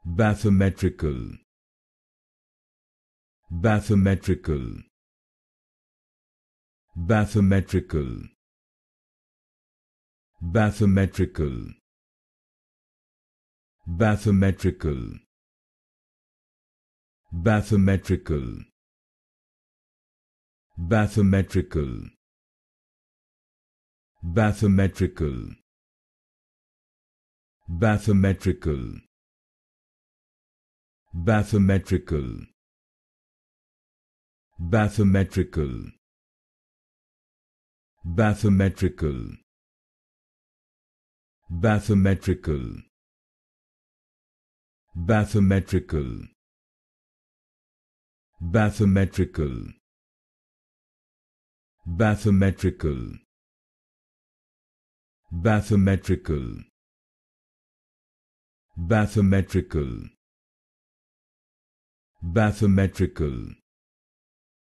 Bathymetrical. Bathymetrical. Bathymetrical. Bathymetrical. Bathymetrical. Bathymetrical. Bathymetrical. Bathymetrical. Bathymetrical. Bathymetrical. Bathymetrical. Bathymetrical. Bathymetrical. Bathymetrical. Bathymetrical. Bathymetrical. Bathymetrical. Bathymetrical. Bathymetrical.